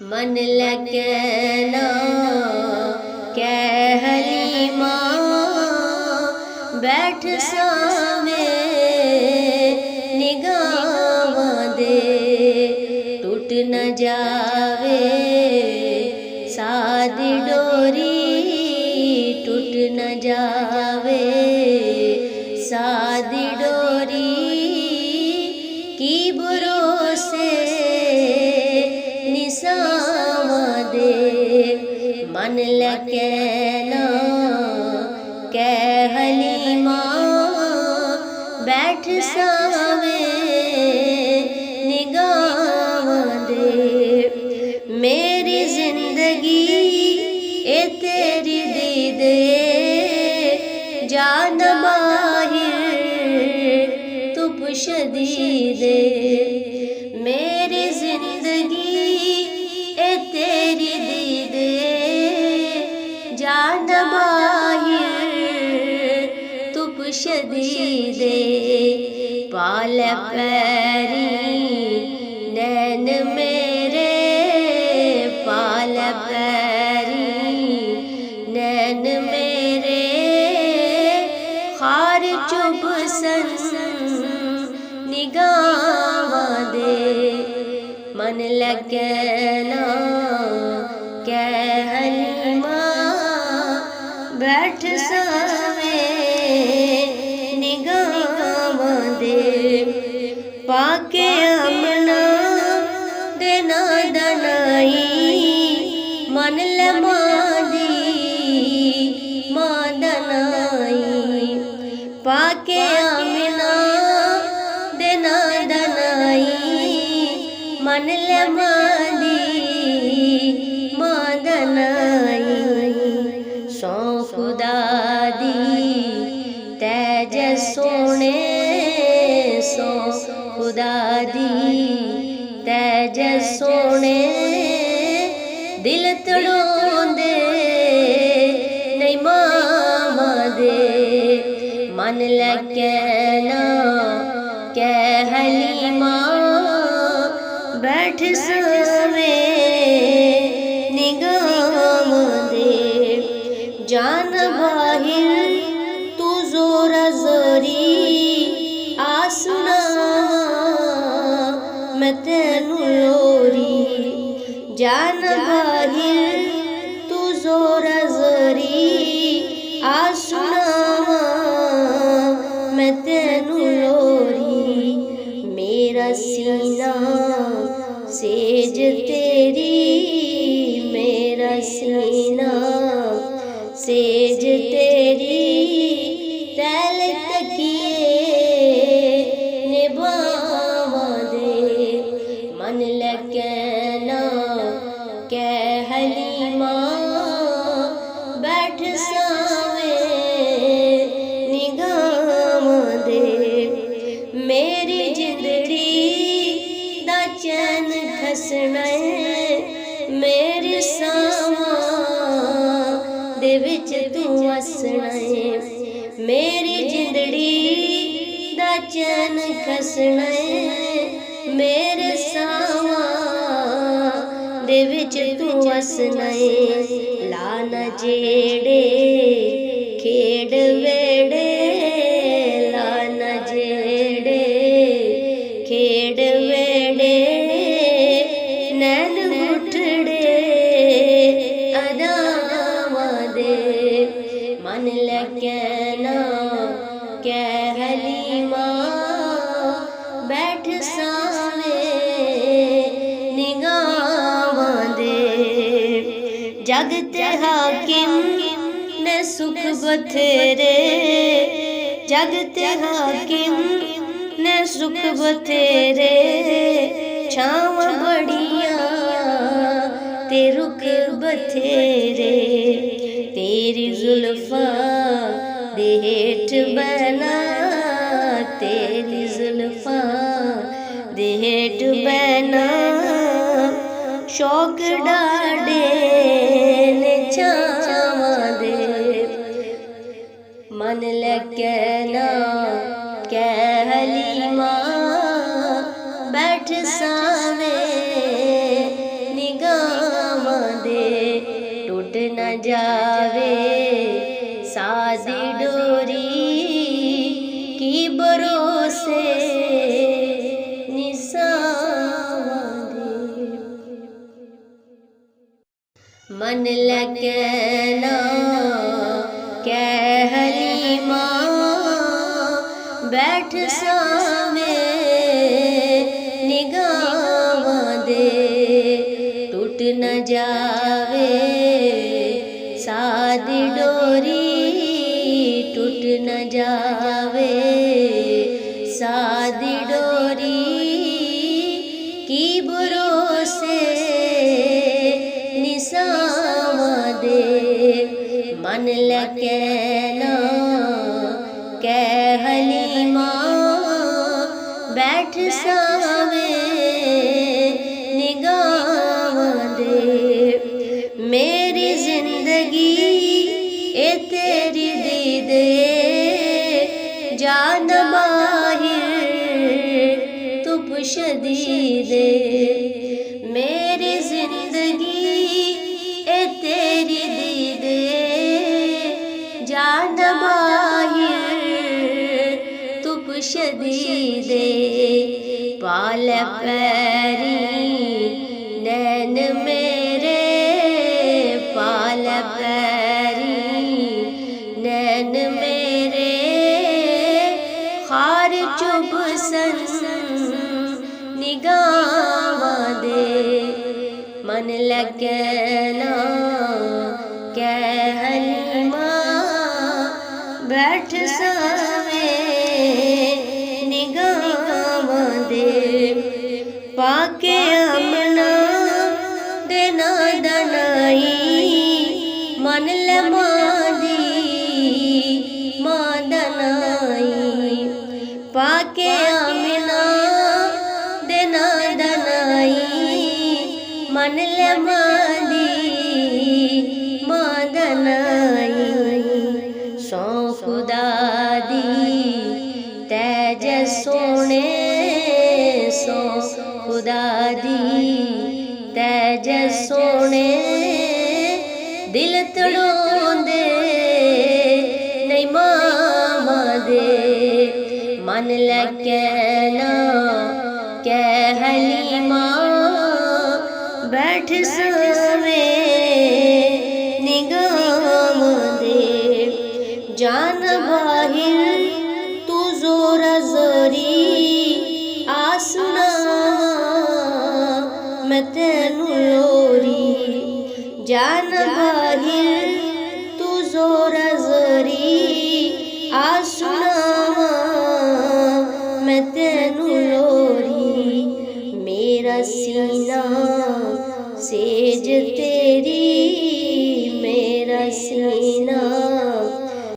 मन लगे ना कह हलीमा बैठ सावे निगाहां दे टूट न जावे सादी डोरी टूट न जावे सादी डोरी की भरोसे निसावां दे मन लगे ना कह हलीमा बैठ सावे निगाहां दे मेरी जिंदगी ए तेरी दीदे जान माहिर तू पुशदीदे मेरी जिंदगी ए तेरी दीदे जान माहिर तू पुशदीदे पाल पैरी नैन मेरे पाल पैरी नैन मेरे खार चुभ सन निगाहां दे मन लगे ना कह हलीमा बैठ सावे निगाहां दे पाके अमना देना दनाई मन लमादी मादनाई पाके अमना देना दनाई मन लमादी मादनाई सौ खुदा दी तेज सोने सौ खुदा दी तेज सोने दिल तड़ोंदे नहीं मामा दे मन लगे ना कह हलीमा बैठ सावे निगाहां दे जान बाहिर तू जोरा जोरी आसना मैं तेनू लोरी जान बाहिर तू जोरा जोरी आसना मैं तेनू लोरी मेरा सीना सेज तेरी मेरा सीना सेज तेरी तैल तकिए निभावां दे मन लगे ना कह हलीमा बैठ सावे निगाहां दे मेरी जिंदड़ी दा चैन खसना मेरी सावां दे विच तू वसना मेरी जिंदड़ी दा चैन खसना मेरे सावां दे विच तू वसना लाना जेड़े खेड़ वेड़े लाना जेड़े खेड़ वेड़े नैन मुठड़े अदावां दे मन लगे ना कह हलीमा बैठ सावे निगाहां दे जगत हाकिम ने सुख बथेरे जगत हाकिम ने सुख बथेरे छाव बड़ियां ते रुख बथेरे तेरी जुल्फा दे हेठ बना तेरी जुल्फा दे हेठ बना शौक डाडे ने छावां दे मन लगे ना कह हलीमा बैठ सावे निगाह जावे सादी डोरी की भरोसे निसावां दे। मन लगे ना कह हलीमा बैठ सावें निगाहां दे। टूट न जावे सादी डोरी टूट न जावे सादी डोरी की भरोसे निसावां दे। मन लगे ना कह हलीमा बैठ सावें निगाहां दे। मेरी जिंदगी ए तेरी दीदे जान माहिर तू पुशदीदे। मेरी जिंदगी ए तेरी दीदे जान माहिर तू पुशदीदे। पाल पैरी नैन मेरे पाल पैरी नैन मेरे खार चुभ सन निगाहां दे। मन लगे ना कह हलीमा बैठ सावें निगाहां दे। पाके अमना देना दनाई मन ले मादी मादनाई। पाके अमना देना दनाई मन ले मादी मादनाई। सौ खुदा दी तेज सोने सौ खुदा दी तेज सोने दिल तड़ोंदे नहीं मावां दे। मन लगे ना कह हलीमा बैठ सावें निगाहां दे। जान बाहिर तू जोरा जोरी आसना मैं तेनू लोरी। जान बाहिर तू जोरा जोरी आसना मैं तेनू लोरी। मेरा सीना सेज तेरी